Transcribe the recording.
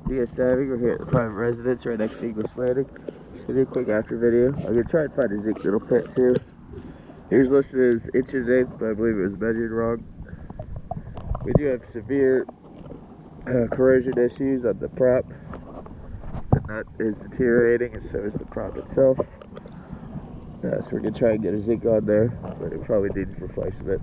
DS diving. We're here at the private residence right next to English Landing. Gonna do a quick after video. I'm gonna try and find a zinc that'll fit too. Here's listed as inch and eighth, but I believe it was measured wrong. We do have severe corrosion issues on the prop. The nut is deteriorating, and so is the prop itself. So we're gonna try and get a zinc on there, but it probably needs replacement.